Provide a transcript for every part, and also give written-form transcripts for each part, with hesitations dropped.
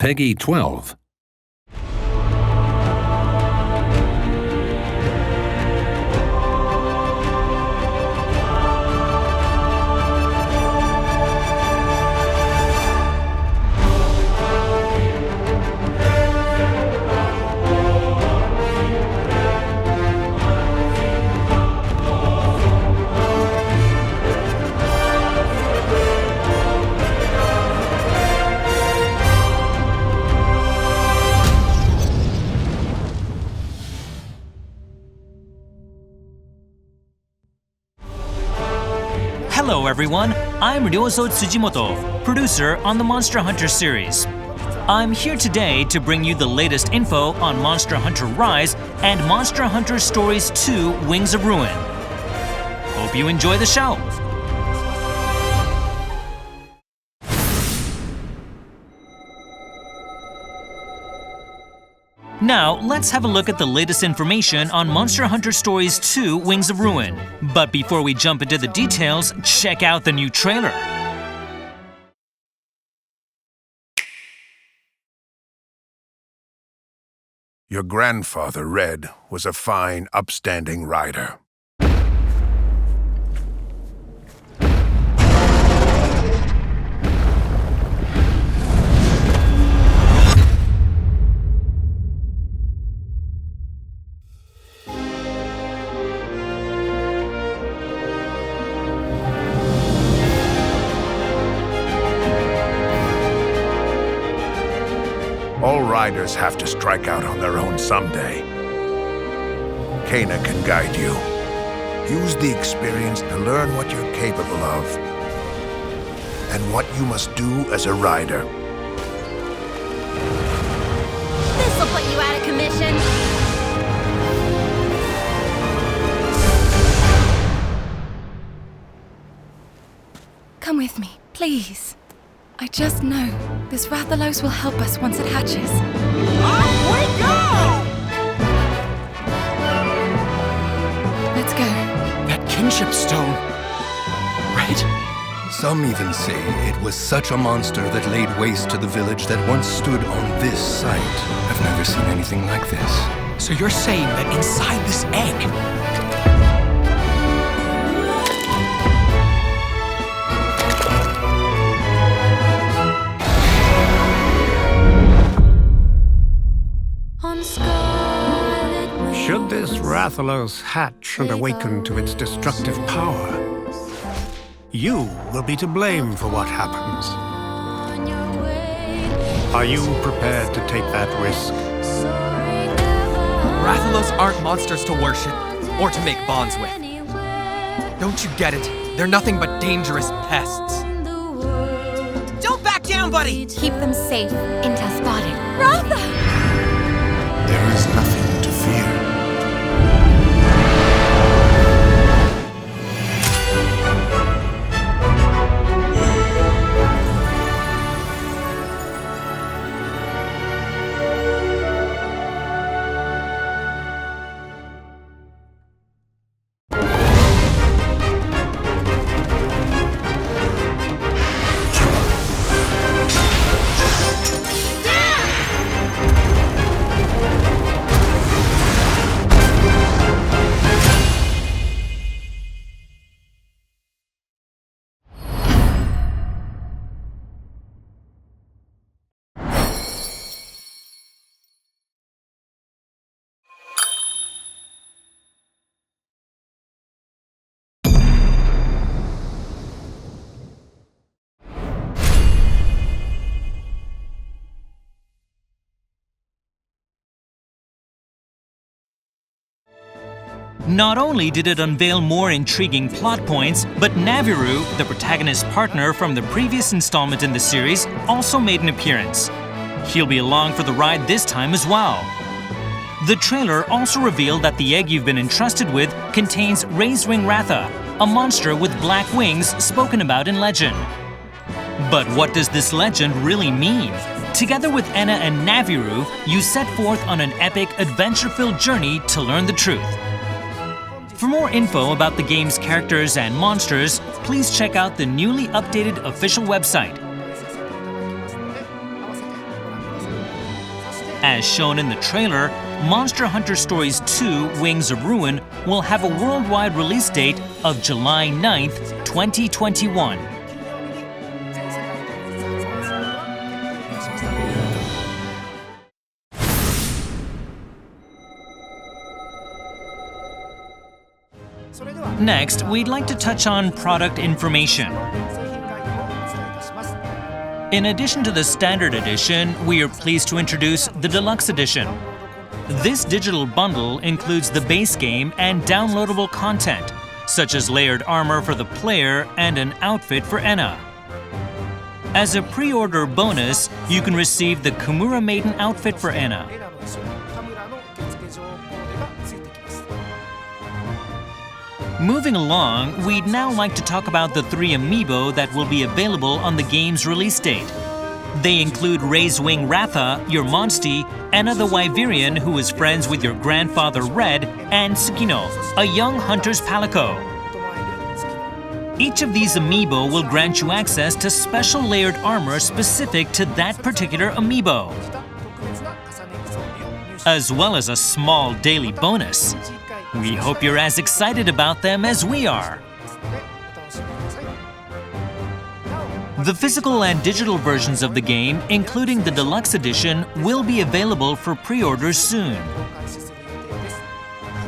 Peggy 12. Hello everyone, I'm Ryozo Tsujimoto, producer on the Monster Hunter series. I'm here today to bring you the latest info on Monster Hunter Rise and Monster Hunter Stories 2: Wings of Ruin. Hope you enjoy the show! Now, let's have a look at the latest information on Monster Hunter Stories 2: Wings of Ruin. But before we jump into the details, check out the new trailer. Your grandfather, Red, was a fine, upstanding rider. All riders have to strike out on their own someday. Kana can guide you. Use the experience to learn what you're capable of and what you must do as a rider. This'll put you out of commission. Come with me, please. I just know this Rathalos will help us once it hatches. Off we go! Let's go. That kinship stone, right? Some even say it was such a monster that laid waste to the village that once stood on this site. I've never seen anything like this. So you're saying that inside this egg, should this Rathalos hatch and awaken to its destructive power, you will be to blame for what happens. Are you prepared to take that risk? Rathalos aren't monsters to worship or to make bonds with. Don't you get it? They're nothing but dangerous pests. Don't back down, buddy! Keep them safe until spotted. Ratha! There is nothing to fear. Not only did it unveil more intriguing plot points, but Naviru, the protagonist's partner from the previous installment in the series, also made an appearance. He'll be along for the ride this time as well. The trailer also revealed that the egg you've been entrusted with contains Raised Wing Ratha, a monster with black wings spoken about in legend. But what does this legend really mean? Together with Enna and Naviru, you set forth on an epic, adventure-filled journey to learn the truth. For more info about the game's characters and monsters, please check out the newly updated official website. As shown in the trailer, Monster Hunter Stories 2 Wings of Ruin will have a worldwide release date of July 9th, 2021. Next, we'd like to touch on product information. In addition to the Standard Edition, we are pleased to introduce the Deluxe Edition. This digital bundle includes the base game and downloadable content, such as layered armor for the player and an outfit for Enna. As a pre-order bonus, you can receive the Kimura Maiden outfit for Enna. Moving along, we'd now like to talk about the 3 amiibo that will be available on the game's release date. They include Raisewing Ratha, your Monstie, Enna the Wyverian, who is friends with your grandfather Red, and Tsukino, a young hunter's Palico. Each of these amiibo will grant you access to special layered armor specific to that particular amiibo, as well as a small daily bonus. We hope you're as excited about them as we are. The physical and digital versions of the game, including the Deluxe Edition, will be available for pre-orders soon.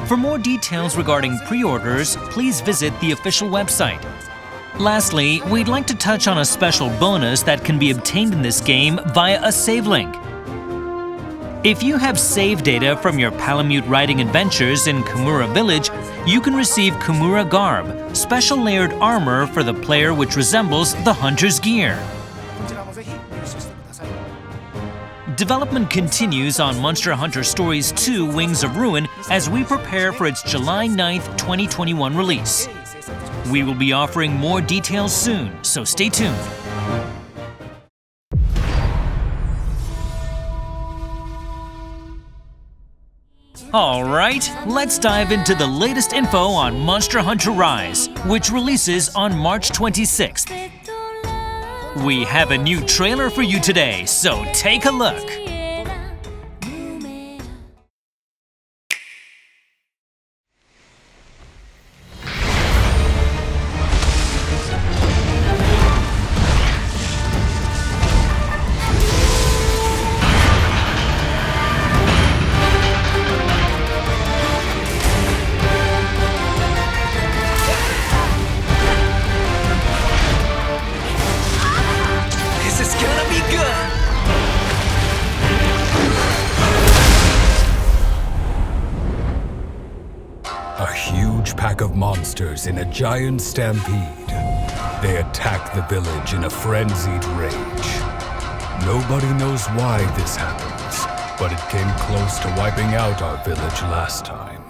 For more details regarding pre-orders, please visit the official website. Lastly, we'd like to touch on a special bonus that can be obtained in this game via a save link. If you have save data from your Palamute riding adventures in Kimura Village, you can receive Kimura Garb, special layered armor for the player which resembles the hunter's gear. Development continues on Monster Hunter Stories 2 Wings of Ruin as we prepare for its July 9th, 2021 release. We will be offering more details soon, so stay tuned. Alright, let's dive into the latest info on Monster Hunter Rise, which releases on March 26th. We have a new trailer for you today, so take a look. A huge pack of monsters in a giant stampede. They attack the village in a frenzied rage. Nobody knows why this happens, but it came close to wiping out our village last time.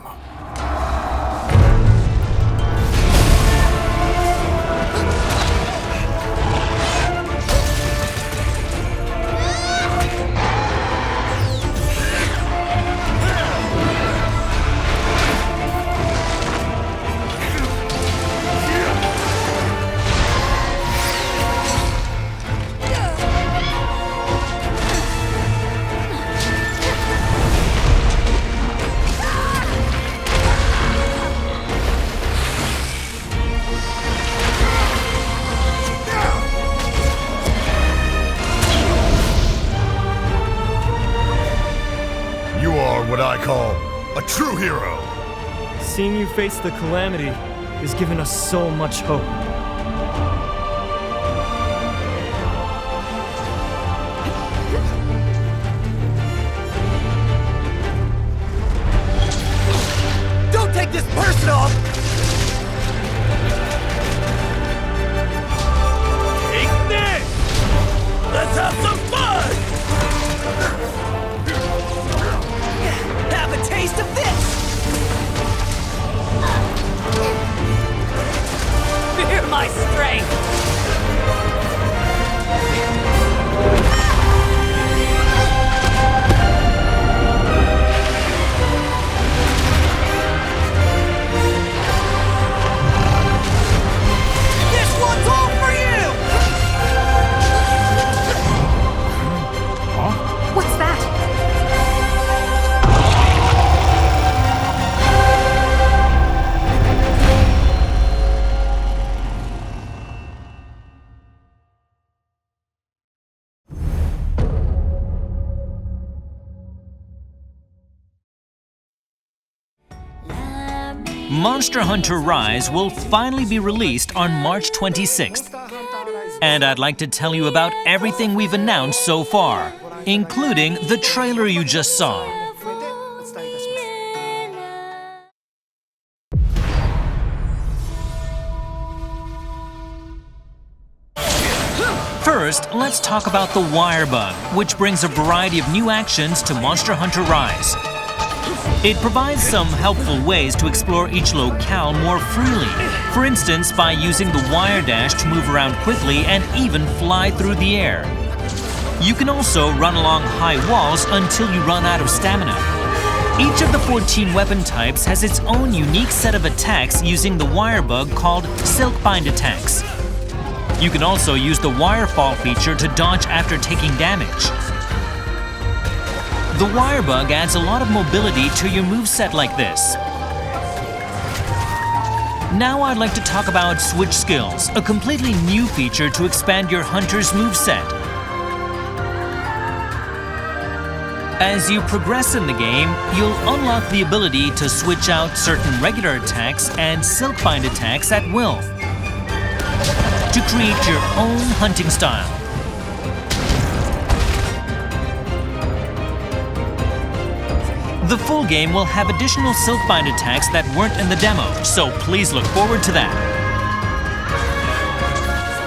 What I call a true hero. Seeing you face the calamity has given us so much hope. Don't take this personal! Take this! Let's have some fun! Have a taste of this! Monster Hunter Rise will finally be released on March 26th. And I'd like to tell you about everything we've announced so far, including the trailer you just saw. First, let's talk about the Wire Bug, which brings a variety of new actions to Monster Hunter Rise. It provides some helpful ways to explore each locale more freely. For instance, by using the wire dash to move around quickly and even fly through the air. You can also run along high walls until you run out of stamina. Each of the 14 weapon types has its own unique set of attacks using the Wire Bug called Silkbind attacks. You can also use the Wire Fall feature to dodge after taking damage. The Wire Bug adds a lot of mobility to your moveset like this. Now I'd like to talk about Switch Skills, a completely new feature to expand your hunter's moveset. As you progress in the game, you'll unlock the ability to switch out certain regular attacks and Silkbind attacks at will, to create your own hunting style. The full game will have additional Silkbind attacks that weren't in the demo, so please look forward to that.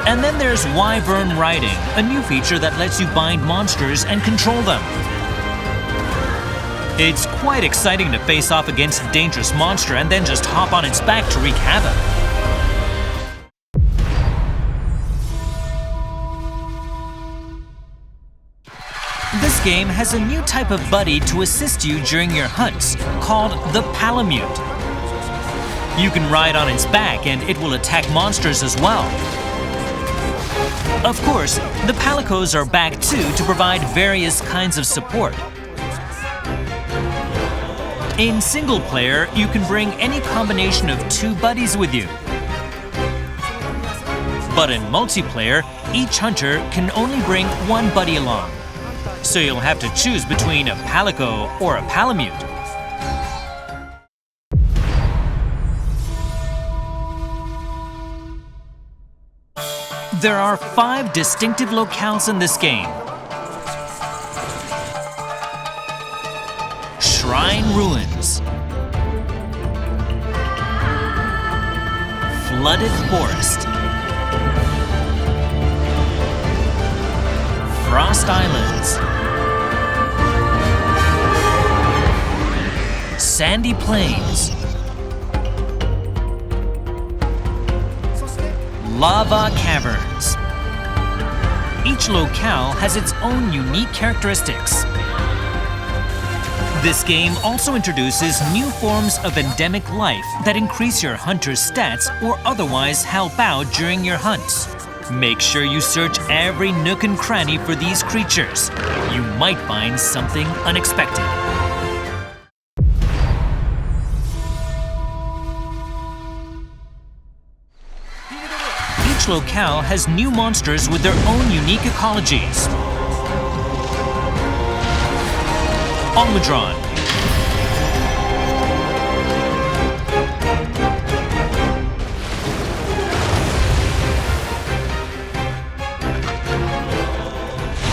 And then there's Wyvern Riding, a new feature that lets you bind monsters and control them. It's quite exciting to face off against a dangerous monster and then just hop on its back to wreak havoc. This game has a new type of buddy to assist you during your hunts, called the Palamute. You can ride on its back and it will attack monsters as well. Of course, the Palicos are back too to provide various kinds of support. In single player, you can bring any combination of 2 buddies with you. But in multiplayer, each hunter can only bring 1 buddy along. So you'll have to choose between a Palico or a Palamute. There are 5 distinctive locales in this game. Shrine Ruins, Flooded Forest, Frost Islands, Sandy Plains, Lava Caverns. Each locale has its own unique characteristics. This game also introduces new forms of endemic life that increase your hunter's stats or otherwise help out during your hunts. Make sure you search every nook and cranny for these creatures. You might find something unexpected. Each locale has new monsters with their own unique ecologies. Almudron,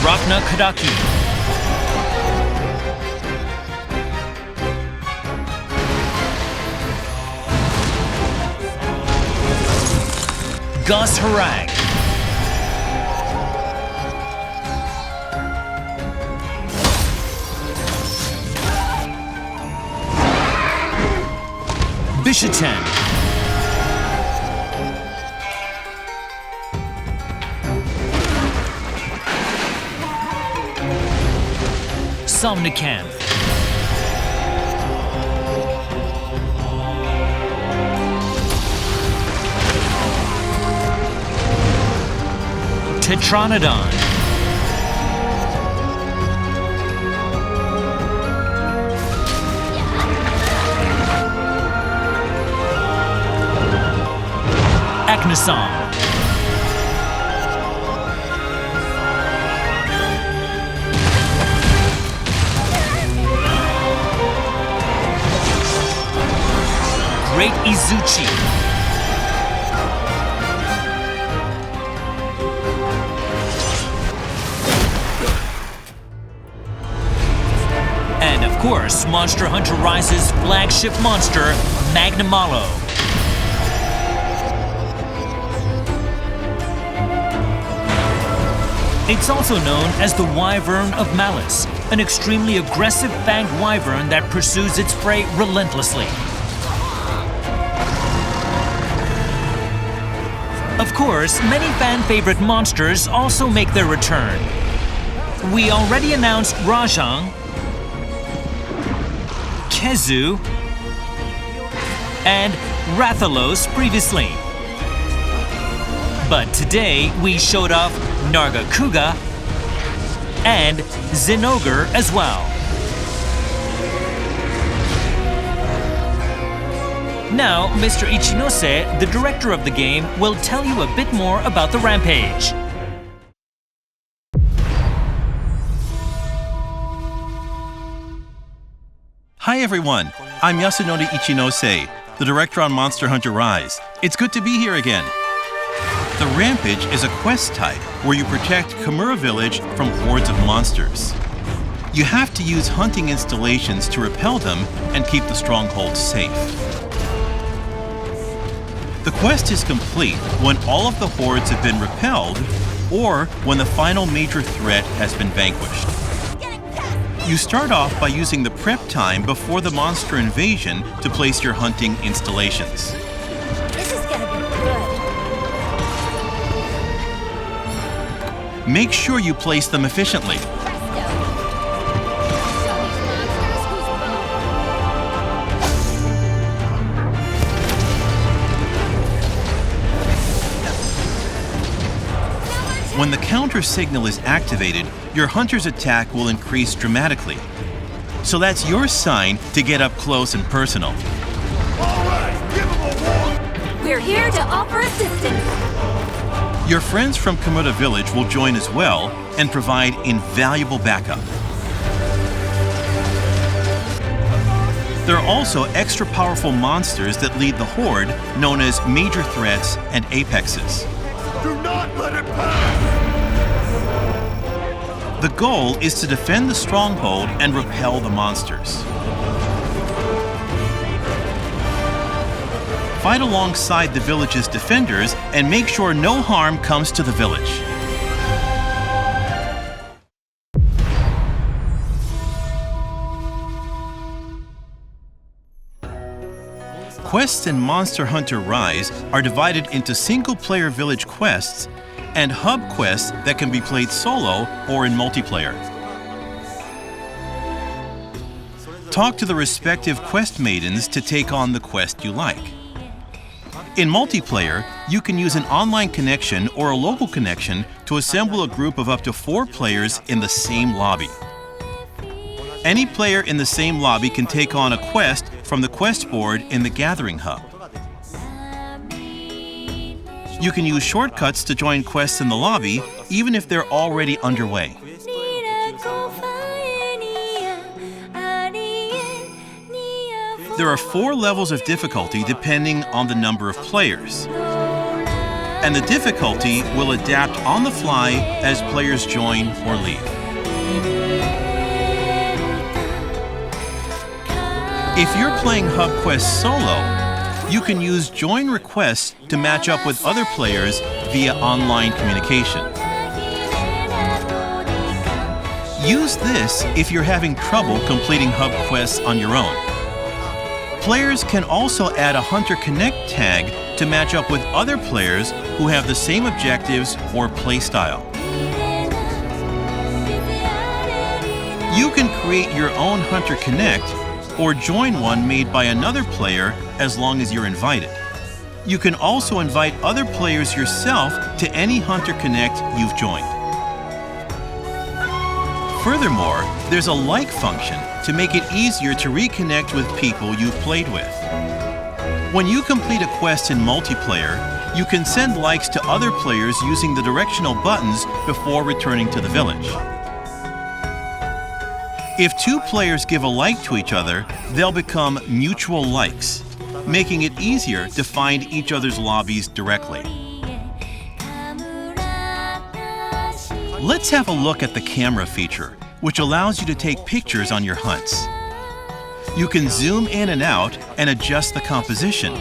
Rachna Kadaki, Gus Harag, Bishatan, Somnican, Tetranodon, Aknasom, great Izuchi. And of course, Monster Hunter Rise's flagship monster, Magnamalo. It's also known as the Wyvern of Malice, an extremely aggressive fanged wyvern that pursues its prey relentlessly. Of course, many fan-favorite monsters also make their return. We already announced Rajang, Kezu, and Rathalos previously. But today, we showed off Nargacuga and Zinogre as well. Now, Mr. Ichinose, the director of the game, will tell you a bit more about the Rampage. Hi everyone, I'm Yasunori Ichinose, the director on Monster Hunter Rise. It's good to be here again. The Rampage is a quest type where you protect Kamura Village from hordes of monsters. You have to use hunting installations to repel them and keep the stronghold safe. The quest is complete when all of the hordes have been repelled or when the final major threat has been vanquished. You start off by using the prep time before the monster invasion to place your hunting installations. This is gonna be good. Make sure you place them efficiently. When the counter signal is activated, your hunter's attack will increase dramatically. So that's your sign to get up close and personal. We're here to offer assistance. Your friends from Kamura Village will join as well and provide invaluable backup. There are also extra powerful monsters that lead the horde, known as major threats and apexes. Do not let it pass! The goal is to defend the stronghold and repel the monsters. Fight alongside the village's defenders and make sure no harm comes to the village. Quests in Monster Hunter Rise are divided into single-player village quests and hub quests that can be played solo or in multiplayer. Talk to the respective quest maidens to take on the quest you like. In multiplayer, you can use an online connection or a local connection to assemble a group of up to 4 players in the same lobby. Any player in the same lobby can take on a quest from the quest board in the Gathering Hub. You can use shortcuts to join quests in the lobby, even if they're already underway. There are 4 levels of difficulty depending on the number of players. And the difficulty will adapt on the fly as players join or leave. If you're playing Hub Quest solo, you can use join requests to match up with other players via online communication. Use this if you're having trouble completing Hub Quests on your own. Players can also add a Hunter Connect tag to match up with other players who have the same objectives or playstyle. You can create your own Hunter Connect or join one made by another player as long as you're invited. You can also invite other players yourself to any Hunter Connect you've joined. Furthermore, there's a like function to make it easier to reconnect with people you've played with. When you complete a quest in multiplayer, you can send likes to other players using the directional buttons before returning to the village. If 2 players give a like to each other, they'll become mutual likes. making it easier to find each other's lobbies directly. Let's have a look at the camera feature, which allows you to take pictures on your hunts. You can zoom in and out and adjust the composition.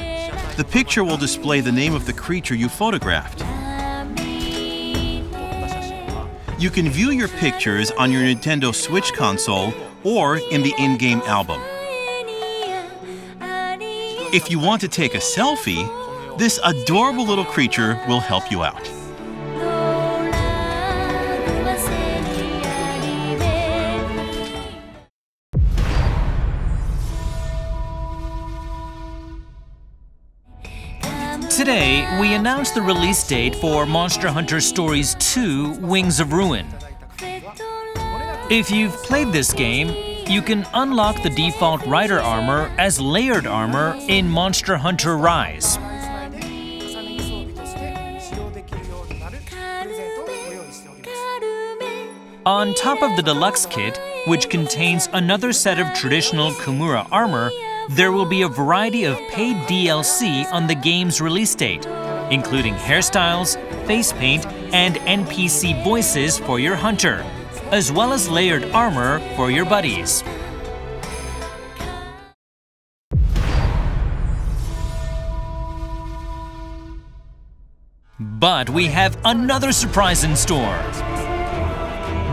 The picture will display the name of the creature you photographed. You can view your pictures on your Nintendo Switch console or in the in-game album. If you want to take a selfie, this adorable little creature will help you out. Today, we announced the release date for Monster Hunter Stories 2: Wings of Ruin. If you've played this game, you can unlock the default rider armor as layered armor in Monster Hunter Rise. On top of the deluxe kit, which contains another set of traditional Kimura armor, there will be a variety of paid DLC on the game's release date, including hairstyles, face paint, and NPC voices for your hunter, as well as layered armor for your buddies. But we have another surprise in store.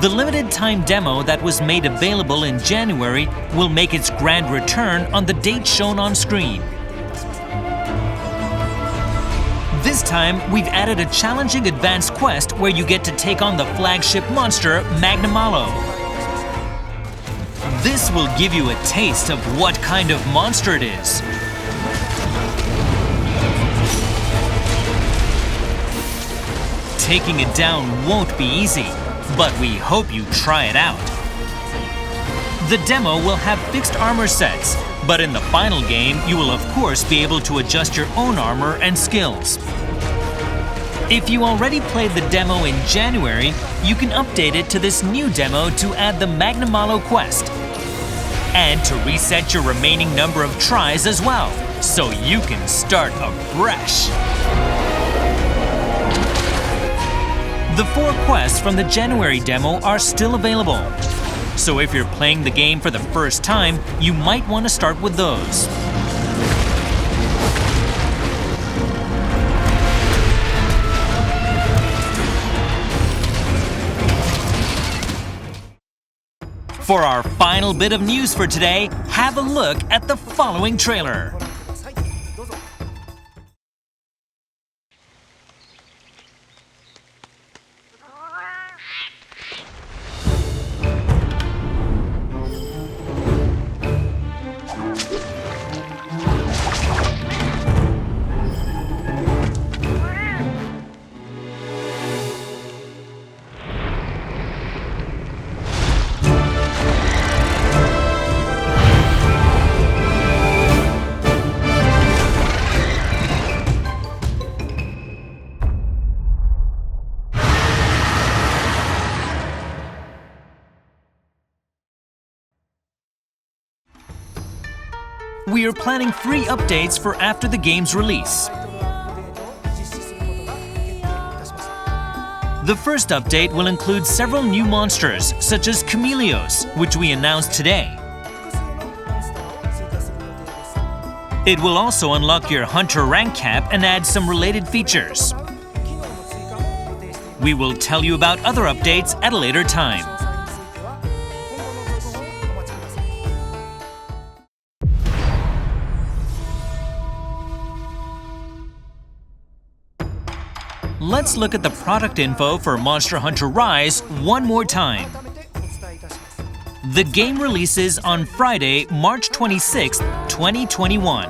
The limited-time demo that was made available in January will make its grand return on the date shown on screen. This time, we've added a challenging advanced quest where you get to take on the flagship monster, Magnamalo. This will give you a taste of what kind of monster it is. Taking it down won't be easy, but we hope you try it out. The demo will have fixed armor sets, but in the final game, you will of course be able to adjust your own armor and skills. If you already played the demo in January, you can update it to this new demo to add the Magnamalo quest, and to reset your remaining number of tries as well, so you can start afresh. The 4 quests from the January demo are still available, so if you're playing the game for the first time, you might want to start with those. For our final bit of news for today, have a look at the following trailer. We are planning free updates for after the game's release. The first update will include several new monsters, such as Chameleos, which we announced today. It will also unlock your Hunter rank cap and add some related features. We will tell you about other updates at a later time. Let's look at the product info for Monster Hunter Rise one more time. The game releases on Friday, March 26, 2021.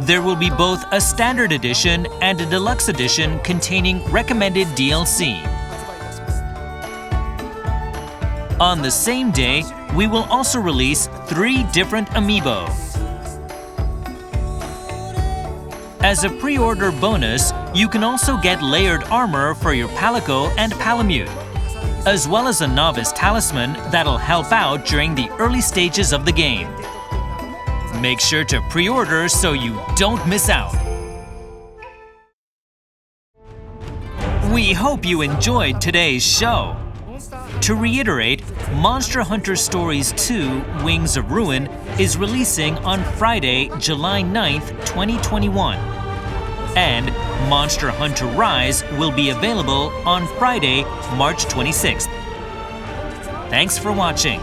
There will be both a standard edition and a deluxe edition containing recommended DLC. On the same day, we will also release 3 different amiibo. As a pre-order bonus, you can also get layered armor for your Palico and Palamute, as well as a novice talisman that'll help out during the early stages of the game. Make sure to pre-order so you don't miss out. We hope you enjoyed today's show. To reiterate, Monster Hunter Stories 2: Wings of Ruin is releasing on Friday, July 9th, 2021. And Monster Hunter Rise will be available on Friday, March 26th. Thanks for watching.